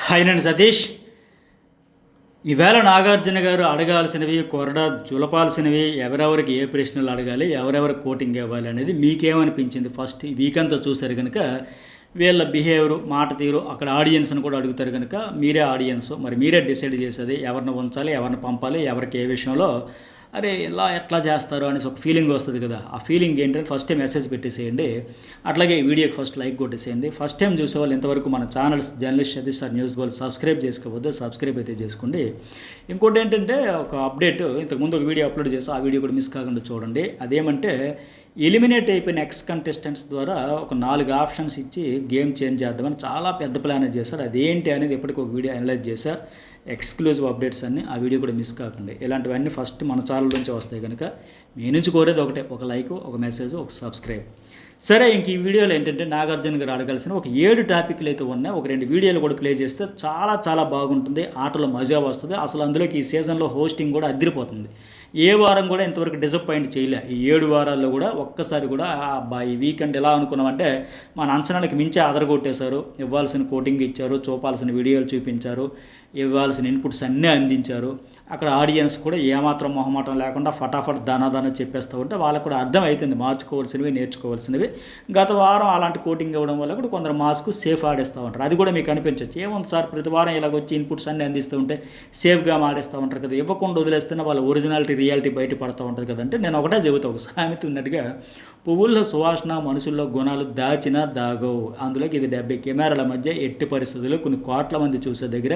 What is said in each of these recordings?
Hi నండి సతీష్. ఈవేళ నాగార్జున గారు అడగాల్సినవి, కొరడా జులపాల్సినవి, ఎవరెవరికి ఏ ప్రశ్నలు అడగాలి, ఎవరెవరికి కోటింగ్ ఇవ్వాలి అనేది మీకేమనిపించింది? ఫస్ట్ ఈ వీక్ అంతా చూశారు కనుక వీళ్ళ బిహేవియరు, మాట తీరు, అక్కడ ఆడియన్స్ని కూడా అడుగుతారు కనుక మీరే ఆడియన్స్, మరి మీరే డిసైడ్ చేసేది ఎవరిని ఉంచాలి, ఎవరిని పంపాలి, ఎవరికి ఏ విషయంలో అరే ఇలా ఎట్లా చేస్తారు అనేసి ఒక ఫీలింగ్ వస్తుంది కదా. ఆ ఫీలింగ్ ఏంటంటే ఫస్ట్ టైం మెసేజ్ పెట్టేసేయండి. అట్లాగే ఈ వీడియోకి ఫస్ట్ లైక్ కొట్టేసేయండి. ఫస్ట్ టైం చూసేవాళ్ళు ఇంతవరకు మన channels journalist Satish sir news వాళ్ళు సబ్స్క్రైబ్ చేసుకోవద్దు, సబ్స్క్రైబ్ అయితే చేసుకోండి. ఇంకోటి ఏంటంటే ఒక అప్డేట్, ఇంతకుముందు ఒక వీడియో అప్లోడ్ చేసి ఆ వీడియో కూడా మిస్ కాకుండా చూడండి. అదేమంటే ఎలిమినేట్ అయిపోయిన ఎక్స్ కంటెస్టెంట్స్ ద్వారా ఒక 4 ఆప్షన్స్ ఇచ్చి గేమ్ చేంజ్ చేద్దామని చాలా పెద్ద ప్లాన్ చేశారు. అదేంటి అనేది ఎప్పటికీ ఒక వీడియో అనలైజ్ చేశా. ఎక్స్క్లూజివ్ అప్డేట్స్ అన్నీ ఆ వీడియో కూడా మిస్ కాకండి. ఇలాంటివన్నీ ఫస్ట్ మన ఛానల్ నుంచి వస్తాయి కనుక మీ నుంచి కోరేది ఒకటే, ఒక లైక్, ఒక మెసేజ్, ఒక సబ్స్క్రైబ్. సరే, ఇంక ఈ వీడియోలో ఏంటంటే నాగార్జున గారు అడగాల్సిన ఒక 7 టాపిక్లు అయితే ఉన్నాయి. ఒక 2 వీడియోలు కూడా ప్లే చేస్తే చాలా చాలా బాగుంటుంది. ఆటలో మజా వస్తుంది. అసలు అందులోకి ఈ సీజన్లో హోస్టింగ్ కూడా అదిరిపోతుంది. ఏ వారం కూడా ఇంతవరకు డిసప్పాయింట్ చేయలే. ఈ 7 వారాల్లో కూడా ఒక్కసారి కూడా అబ్బా ఈ వీకెండ్ ఎలా అనుకున్నామంటే మన అంచనాలకు మించి అదరగొట్టేశారు. ఇవ్వాల్సిన కోటింగ్ ఇచ్చారు, చూపాల్సిన వీడియోలు చూపించారు, ఇవ్వాల్సిన ఇన్పుట్స్ అన్నీ అందించారు. అక్కడ ఆడియన్స్ కూడా ఏమాత్రం మొహమాటం లేకుండా ఫటాఫట్ దానాదాన చెప్పేస్తూ ఉంటే వాళ్ళకు కూడా అర్థం అవుతుంది మార్చుకోవాల్సినవి, నేర్చుకోవాల్సినవి. గత వారం అలాంటి కోటింగ్ ఇవ్వడం వల్ల కూడా కొందరు మాస్కు సేఫ్ ఆడేస్తూ ఉంటారు. అది కూడా మీకు అనిపించవచ్చు, ఏముంది సార్ ప్రతి వారం ఇలాగొచ్చి ఇన్పుట్స్ అన్నీ అందిస్తూ ఉంటే సేఫ్గా ఆడేస్తూ ఉంటారు కదా, ఇవ్వకుండా వదిలేస్తేనే వాళ్ళ ఒరిజినాలిటీ, రియాలిటీ బయటపడుతూ ఉంటుంది కదంటే నేను ఒకటే చెబుతా, ఒక సామెత ఉన్నట్టుగా పువ్వుల్లో సువాసన, మనుషుల్లో గుణాలు దాచినా దాగవు. అందులోకి ఇది 70 కెమెరాల మధ్య ఎట్టి పరిస్థితుల్లో కొన్ని కోట్ల మంది చూసే దగ్గర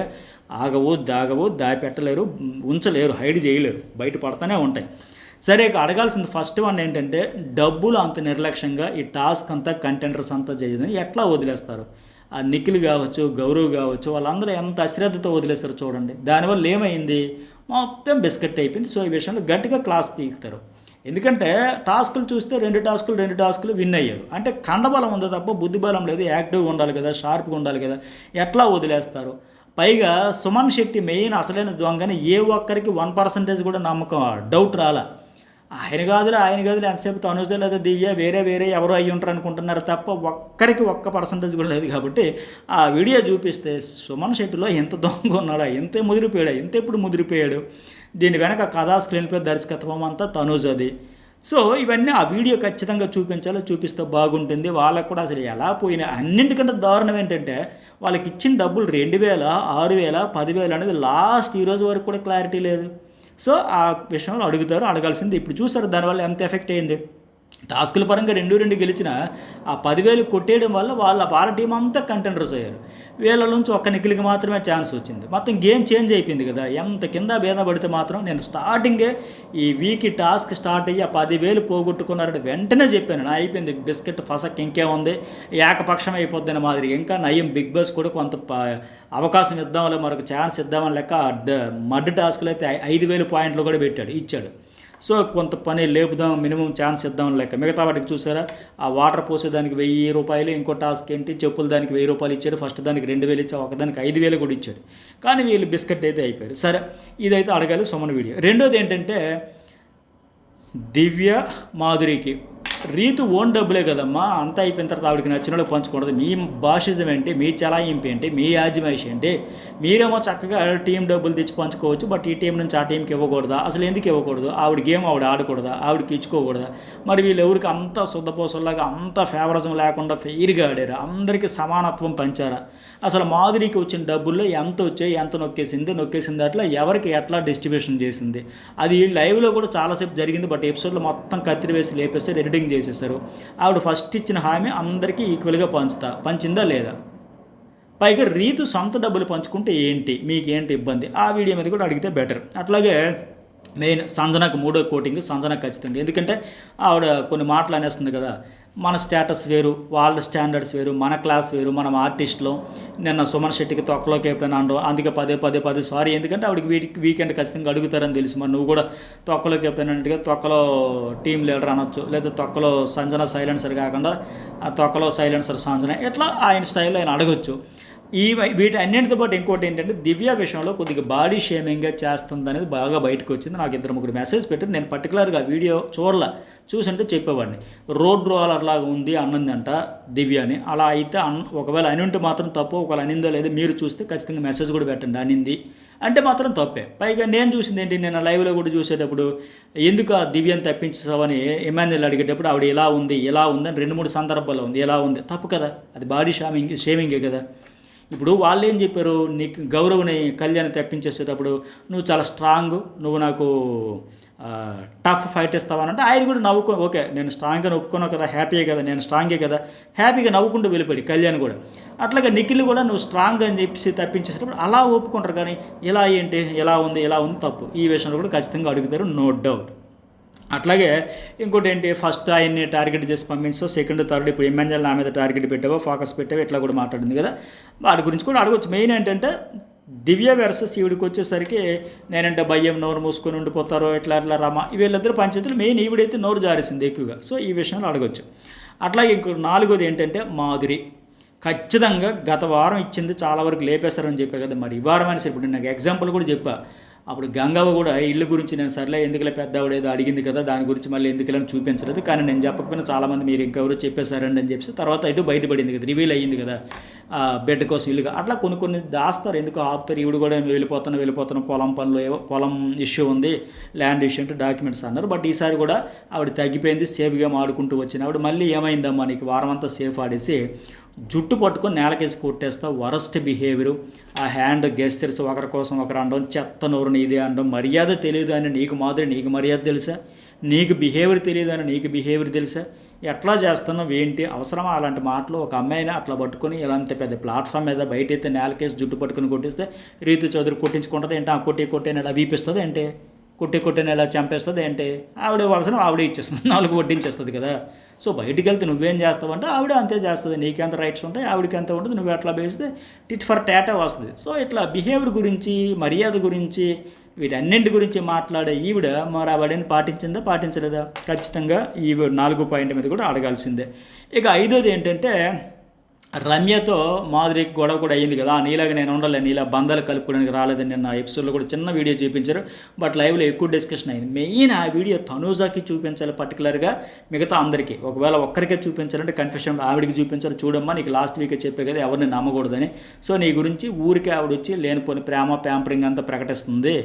ఆగవు, దాగవు, దాపెట్టలేరు, ఉంచలేరు, హైడ్ చేయలేరు, బయట పడతానే ఉంటాయి. సరే, ఇక అడగాల్సింది ఫస్ట్ వన్ ఏంటంటే డబ్బులు అంత నిర్లక్ష్యంగా ఈ టాస్క్ అంతా కంటెంటర్స్ అంతా చేయదని ఎట్లా వదిలేస్తారు? ఆ నిఖిల్ కావచ్చు, గౌరవ్ కావచ్చు, వాళ్ళందరూ ఎంత అశ్రద్ధతో వదిలేస్తారు చూడండి. దానివల్ల ఏమైంది? మొత్తం బిస్కెట్ అయిపోయింది. సో ఈ విషయంలో గట్టిగా క్లాస్ పీకుతారు. ఎందుకంటే టాస్కులు చూస్తే 2 టాస్కులు విన్ అయ్యారు. అంటే కండబలం ఉంది తప్ప బుద్ధిబలం లేదు. యాక్టివ్గా ఉండాలి కదా, షార్ప్గా ఉండాలి కదా, ఎట్లా వదిలేస్తారు? పైగా సుమన్ శెట్టి మెయిన్ అసలైన దొంగని ఏ ఒక్కరికి 1% కూడా నమ్మకం, డౌట్ రాలా. ఆయన కాదులే ఎంతసేపు తనుజ లేదా దివ్య వేరే ఎవరో అయ్యి ఉంటారు అనుకుంటున్నారు తప్ప ఒక్కరికి 1% కూడా లేదు. కాబట్టి ఆ వీడియో చూపిస్తే సుమన్ శెట్టిలో ఎంత దొంగ ఉన్నాడా, ఎంత ముదిరిపోయాడా, ఎప్పుడు ముదిరిపోయాడు, దీని వెనక కథా స్క్రీన్ పే దర్శకత్వం అంతా తనుజది. సో ఇవన్నీ ఆ వీడియో ఖచ్చితంగా చూపించాలో, చూపిస్తే బాగుంటుంది. వాళ్ళకు కూడా అసలు ఎలా పోయినా, అన్నింటికంటే దారుణం ఏంటంటే వాళ్ళకి ఇచ్చిన డబ్బులు 2000, 6000, 10,000 అనేది లాస్ట్ ఈ రోజు వరకు కూడా క్లారిటీ లేదు. సో ఆ విషయంలో అడగాల్సింది. ఇప్పుడు చూసారు దానివల్ల ఎంత ఎఫెక్ట్ అయింది. టాస్కుల పరంగా 2 గెలిచిన ఆ 10,000 కొట్టేయడం వల్ల వాళ్ళ టీం అంతా కంటెండర్స్ అయ్యారు. వీళ్ళ నుంచి ఒక్క నిఖిల్కి మాత్రమే ఛాన్స్ వచ్చింది. మొత్తం గేమ్ చేంజ్ అయిపోయింది కదా. ఎంత కింద భేద పడితే మాత్రం నేను స్టార్టింగే ఈ వీక్ టాస్క్ స్టార్ట్ అయ్యి ఆ 10,000 పోగొట్టుకున్నారంటే వెంటనే చెప్పాను, నా అయిపోయింది బిస్కెట్ ఫసక్, ఇంకేముంది ఏకపక్షం అయిపోద్దని మాదిరి. ఇంకా నయం బిగ్ బాస్ కూడా కొంత అవకాశం ఇద్దాంలే, మరొక ఛాన్స్ ఇద్దామని లెక్క మడ్ టాస్క్లో అయితే 5,000 పాయింట్లు కూడా ఇచ్చాడు. సో కొంత పని లేపుదాం, మినిమం ఛాన్స్ ఇద్దాం లెక్క. మిగతా వాటికి చూసారా, ఆ వాటర్ పోసేదానికి 1,000 రూపాయలు, ఇంకో టాస్క్ ఏంటి చెప్పులు దానికి 1,000 రూపాయలు ఇచ్చారు. ఫస్ట్ దానికి 2,000 ఇచ్చా, ఒకదానికి 5,000 కూడా ఇచ్చాడు. కానీ వీళ్ళు బిస్కెట్ అయితే అయిపోయారు. సరే, ఇదైతే అడగాలి సుమన్ వీడియో. రెండోది ఏంటంటే దివ్య మాధురికి రీతు ఓన్ డబ్బులే కదమ్మా, అంతా అయిపోయిన తర్వాత ఆవిడకి నచ్చిన వాళ్ళకి పంచకూడదు. మీ భాషిజం ఏంటి, మీ చలాయింపు ఏంటి, మీ యాజమాయిషి ఏంటి? మీరేమో చక్కగా టీం డబ్బులు తెచ్చి పంచుకోవచ్చు, బట్ ఈ టీం నుంచి ఆ టీంకి ఇవ్వకూడదా? అసలు ఎందుకు ఇవ్వకూడదు? ఆవిడ గేమ్ ఆవిడ ఆడకూడదా? ఆవిడకి ఇచ్చుకోకూడదా? మరి వీళ్ళు ఎవరికి అంత శుద్ధపోసల్లాగా అంత ఫేవరిజం లేకుండా ఫెయిర్గా ఆడారా? అందరికీ సమానత్వం పంచారా? అసలు మాధురికి వచ్చిన డబ్బుల్లో ఎంత వచ్చాయి, ఎంత నొక్కేసింది అట్లా ఎవరికి ఎట్లా డిస్ట్రిబ్యూషన్ చేసింది? అది లైవ్లో కూడా చాలాసేపు జరిగింది. బట్ ఎపిసోడ్లో మొత్తం కత్తిరి వేసి లేపేస్తే ఎడిటింగ్ చేసేస్తారు. ఆవిడ ఫస్ట్ ఇచ్చిన హామీ అందరికీ ఈక్వల్గా పంచిందా లేదా? పైగా రీతు సొంత డబ్బులు పంచుకుంటే ఏంటి, మీకేంటి ఇబ్బంది? ఆ వీడియో మీద కూడా అడిగితే బెటర్. అట్లాగే మెయిన్ సంజనకు 3వ కోటింగ్, సంజన ఖచ్చితంగా. ఎందుకంటే ఆవిడ కొన్ని మాటలు అనేస్తుంది కదా, మన స్టేటస్ వేరు, వాళ్ళ స్టాండర్డ్స్ వేరు, మన క్లాస్ వేరు, మనం ఆర్టిస్టులు. నిన్న సుమన్ శెట్టికి తొక్కలోకి అయిపోయినా అంటాం, అందుకే పదే సారీ. ఎందుకంటే ఆవిడకి వీకెండ్ ఖచ్చితంగా అడుగుతారని తెలుసు. మరి నువ్వు కూడా తొక్కలోకి అయిపోయినట్టుగా తొక్కలో టీం లీడర్ అనొచ్చు, లేదా తొక్కలో సంజన సైలెన్సర్ కాకుండా ఆ తొక్కలో సైలెన్సర్ సంజన, ఇట్లా ఆయన స్టైల్లో ఆయన అడగొచ్చు. వీటి అన్నింటితో పాటు ఇంకోటి ఏంటంటే దివ్య విషయంలో కొద్దిగా బాడీ షేమింగ్గా చేస్తుంది అనేది బాగా బయటకు వచ్చింది. నాకు 2-3 మెసేజ్ పెట్టి నేను పర్టికులర్గా వీడియో చూసుంటే చెప్పేవాడిని. రోడ్ రోలర్ లాగా ఉంది అన్నదంట దివ్య అని. అలా అయితే ఒకవేళ అని ఉంటే మాత్రం తప్పు, ఒకవేళ అనిందో లేదో మీరు చూస్తే ఖచ్చితంగా మెసేజ్ కూడా పెట్టండి అనింది అంటే మాత్రం తప్పే. పైగా నేను చూసింది ఏంటి, నేను లైవ్లో కూడా చూసేటప్పుడు ఎందుకు ఆ దివ్యను తప్పించావని ఎమాన్యుల్ అడిగేటప్పుడు ఆవిడ ఇలా ఉంది అని 2-3 సందర్భాల్లో ఉంది. ఎలా ఉంది తప్పు కదా, అది బాడీ షేమింగే కదా. ఇప్పుడు వాళ్ళు ఏం చెప్పారు, నీకు గౌరవని కళ్యాణ్ తప్పించేసేటప్పుడు నువ్వు చాలా స్ట్రాంగ్, నువ్వు నాకు టఫ్ ఫైట్ ఇస్తావనంటే ఆయన కూడా నవ్వుకో, ఓకే నేను స్ట్రాంగ్గా ఒప్పుకున్నావు కదా, హ్యాపీయే కదా, నేను స్ట్రాంగే కదా, హ్యాపీగా నవ్వుకుంటూ వెళ్ళిపోయి కళ్యాణ్ కూడా. అట్లాగే నిఖిల్ కూడా నువ్వు స్ట్రాంగ్ అని చెప్పేసి తప్పించేసేటప్పుడు అలా ఒప్పుకుంటారు. కానీ ఇలా ఏంటి, ఎలా ఉంది తప్పు. ఈ విషయంలో కూడా ఖచ్చితంగా అడుగుతారు, నో డౌట్. అట్లాగే ఇంకోటి ఏంటి, ఫస్ట్ ఆయన్ని టార్గెట్ చేసి పంపించావు, సెకండ్ థర్డ్ ఇప్పుడు ఎమ్మెల్యేలు నా మీద టార్గెట్ పెట్టావో, ఫోకస్ పెట్టావో, ఇట్లా కూడా మాట్లాడింది కదా. వాటి గురించి కూడా అడగవచ్చు. మెయిన్ ఏంటంటే దివ్య వెర్సెస్ ఈవిడికి వచ్చేసరికి నేనంటే భయం నోరు మూసుకొని ఉండిపోతారో ఇట్లా రమ వీళ్ళిద్దరు పంచాయతీలు మెయిన్ ఈవిడైతే నోరు జారేసింది ఎక్కువగా. సో ఈ విషయంలో అడగచ్చు. అట్లాగే ఇంకో 4వది ఏంటంటే మాధురి ఖచ్చితంగా గత వారం ఇచ్చింది చాలా వరకు లేపేస్తారని చెప్పా కదా, మరి ఈ వారం అనేసి ఇప్పుడు నాకు ఎగ్జాంపుల్ కూడా చెప్పా. అప్పుడు గంగవ్వ కూడా ఇల్లు గురించి నేను సర్లే ఎందుకులే పెద్దవాడు ఏదో అడిగింది కదా దాని గురించి మళ్ళీ ఎందుకులని చూపించలేదు, కానీ నేను చెప్పకపోయినా చాలామంది మీరు ఇంకెవరు చెప్పేశారండి అని చెప్పి తర్వాత ఇటు బయటపడింది కదా, రివీల్ అయ్యింది కదా బెడ్ కోసం ఇల్లుగా. అట్లా కొన్ని దాస్తారు, ఎందుకు ఆపుతారు. ఈవిడ కూడా వెళ్ళిపోతాను పొలం పనులు ఏవో పొలం ఇష్యూ ఉంది, ల్యాండ్ ఇష్యూ అంటే డాక్యుమెంట్స్ అన్నారు. బట్ ఈసారి కూడా ఆవిడ తగ్గిపోయింది, సేఫ్గా ఆడుకుంటూ వచ్చిన ఆవిడ మళ్ళీ ఏమైందమ్మా నీకు వారం అంతా సేఫ్ ఆడేసి జుట్టు పట్టుకొని నేలకేసి కొట్టేస్తా, వరస్ట్ బిహేవియరు, ఆ హ్యాండ్ గెస్చర్స్ ఒకరి కోసం ఒకరు అనడం, చెత్త నోరు నీదే అనడం, మర్యాద తెలియదు అని నీకు మాదిరి నీకు మర్యాద తెలుసా, నీకు బిహేవియర్ తెలియదు అని నీకు బిహేవియర్ తెలుసా, ఎట్లా చేస్తున్నావు ఏంటి అవసరమా అలాంటి మాటలు. ఒక అమ్మాయిని అట్లా పట్టుకొని ఇలాంటి పెద్ద ప్లాట్ఫామ్ మీద బయట అయితే నేలకేసి జుట్టు పట్టుకొని కొట్టిస్తే రీతు చౌదరి కొట్టించుకుంటుంది ఏంటి, ఆ కొట్టేని ఇలా వీపిస్తుంది ఏంటి, కొట్టేని ఎలా చంపేస్తుంది ఏంటి, ఆవిడ వలసన ఆవిడే ఇచ్చేస్తుంది, 4 వడ్డించేస్తుంది కదా. సో బయటికి వెళ్తే నువ్వేం చేస్తావంటే ఆవిడ అంతే చేస్తుంది, నీకెంత రైట్స్ ఉంటాయి ఆవిడకి ఎంత ఉంటుంది, నువ్వు అట్లా వేస్తే టిట్ ఫర్ టాటా వస్తుంది. సో ఇట్లా బిహేవియర్ గురించి మర్యాద గురించి వీటన్నింటి గురించి మాట్లాడే ఈవిడ మరి ఆ వాడిని పాటించలేదా, ఖచ్చితంగా ఈ 4 పాయింట్ మీద కూడా అడగాల్సిందే. ఇక 5వది ఏంటంటే రమ్యతో మాధురికి గొడవ కూడా అయ్యింది కదా, నీలాగా నేను ఉండలే, నీలా బంధాలు కలుపుకోవడానికి రాలేదని నిన్న ఎపిసోడ్లో కూడా చిన్న వీడియో చూపించారు. బట్ లైవ్లో ఎక్కువ డిస్కషన్ అయింది. మెయిన్ ఆ వీడియో తనూజాకి చూపించాలి పర్టికులర్గా, మిగతా అందరికీ ఒకవేళ ఒక్కరికే చూపించాలంటే కన్ఫెషన్ ఆవిడికి చూపించాలి. చూడమ్మా నీకు లాస్ట్ వీకే చెప్పే కదా ఎవరిని నమ్మకూడదని. సో నీ గురించి ఊరికే ఆవిడ వచ్చి లేనిపోని ప్రేమ ప్యాంపరింగ్ అంతా ప్రకటిస్తుంది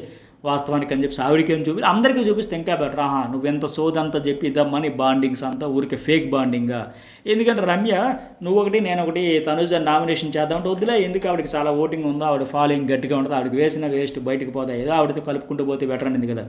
వాస్తవానికి అని చెప్పి ఆవిడకేం అందరికీ చూపిస్తే ఇంకా బెటర్. నువ్వెంత సోదంతా చెప్పి ఇద్దమ్మా నీ బాండింగ్స్ అంతా ఊరికే ఫేక్ బాండింగా. ఎందుకంటే రమ్య నువ్వు ఒకటి నేను ఒకటి తనుజ నామినేషన్ చేద్దామంటే వద్దులే, ఎందుకు ఆవిడకి చాలా ఓటింగ్ ఉందో, ఆవిడ ఫాలోయింగ్ గట్టిగా ఉంటుంది, ఆవిడకి వేసిన వేస్ట్ బయటకు పోతాయి, ఏదో ఆవిడతో కలుపుకుంటూ పోతే బెటర్ అనేది కదా.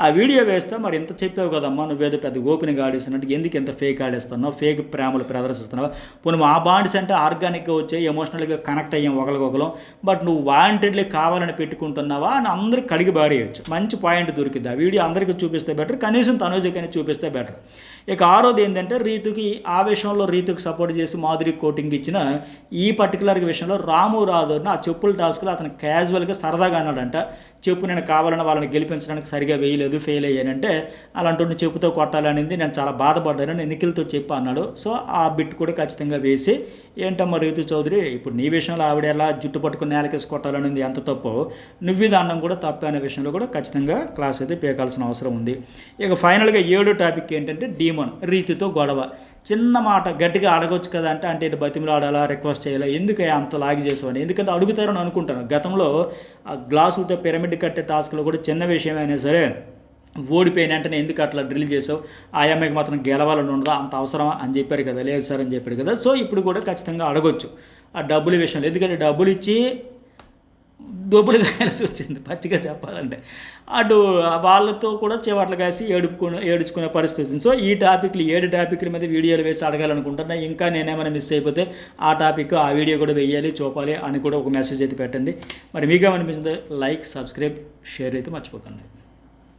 ఆ వీడియో వేస్తే మరి ఎంత చెప్పావు కదమ్మా, నువ్వేదో పెద్ద ఓపెన్గా ఆడేసినట్టు ఎందుకు ఎంత ఫేక్ ఆడేస్తున్నావు, ఫేక్ ప్రేమలు ప్రదర్శిస్తున్నావు. పోనీ ఆ బాండ్స్ అంటే ఆర్గానిక్గా వచ్చాయి, ఎమోషనల్గా కనెక్ట్ అయ్యాం ఒకరికొకరు, బట్ నువ్వు వాంటెడ్లీ కావాలని పెట్టుకుంటున్నావా అని అందరికి కడిగి బారేయచ్చు. మంచి పాయింట్ దొరికింది. ఆ వీడియో అందరికీ చూపిస్తే బెటర్, కనీసం తనుజకని చూపిస్తే బెటర్. ఇక 6వది ఏంటంటే రీతుకి ఆ విషయంలో రీతుకి సపోర్ట్ చేసి మాధురి కోటింగ్ ఇచ్చిన ఈ పర్టికులర్ విషయంలో రాము రాథోడ్ని ఆ చెప్పుల టాస్క్లో అతను క్యాజువల్గా సరదాగా అన్నాడంట, చెప్పు నేను కావాలని వాళ్ళని గెలిపించడానికి సరిగా వేయలేదు, ఫెయిల్ అయ్యానంటే అలాంటి చెప్పుతో కొట్టాలనింది, నేను చాలా బాధపడ్డానని నిఖిల్తో చెప్పి అన్నాడు. సో ఆ బిట్ కూడా ఖచ్చితంగా వేసి ఏంటమ్మా రీతు చౌదరి ఇప్పుడు నీ విషయంలో ఆవిడ ఎలా జుట్టు పట్టుకుని నేలకేసి కొట్టాలనింది ఎంత తప్పో, నువ్వు దానం కూడా తప్పే అనే విషయంలో కూడా ఖచ్చితంగా క్లాస్ అయితే పీకాల్సిన అవసరం ఉంది. ఇక ఫైనల్గా 7వ టాపిక్ ఏంటంటే డీమన్ రీతుతో గొడవ. చిన్న మాట గట్టిగా అడగొచ్చు కదా అంటే బతిమలు ఆడాలా, రిక్వెస్ట్ చేయాలా, ఎందుకు అంత లాగి చేసేవాడిని, ఎందుకంటే అడుగుతారని అనుకుంటాను. గతంలో ఆ గ్లాసులతో పిరమిడ్ కట్టే టాస్క్లో కూడా చిన్న విషయమైనా సరే ఓడిపోయిన వెంటనే ఎందుకు అట్లా డ్రిల్ చేసావు, ఆ అమ్మాయికి మాత్రం గెలవాలని ఉండదా, అంత అవసరమా అని చెప్పారు కదా, లేదు సార్ అని చెప్పారు కదా. సో ఇప్పుడు కూడా ఖచ్చితంగా అడగొచ్చు ఆ డబ్బుల విషయంలో, ఎందుకంటే డబ్బులు ఇచ్చి దొబ్బులు కాయాల్సి వచ్చింది పచ్చిగా చెప్పాలంటే. అటు వాళ్ళతో కూడా చివట్లు కాసి ఏడుచుకునే పరిస్థితి వచ్చింది. సో ఈ టాపిక్లు 7 టాపిక్ల మీద వీడియోలు వేసి అడగాలనుకుంటున్నా. ఇంకా నేనేమైనా మిస్ అయిపోతే ఆ టాపిక్ ఆ వీడియో కూడా వేయాలి, చూపాలి అని కూడా ఒక మెసేజ్ అయితే పెట్టండి. మరి మీకేమనిపించింది, లైక్, సబ్స్క్రైబ్, షేర్ అయితే మర్చిపోకండి.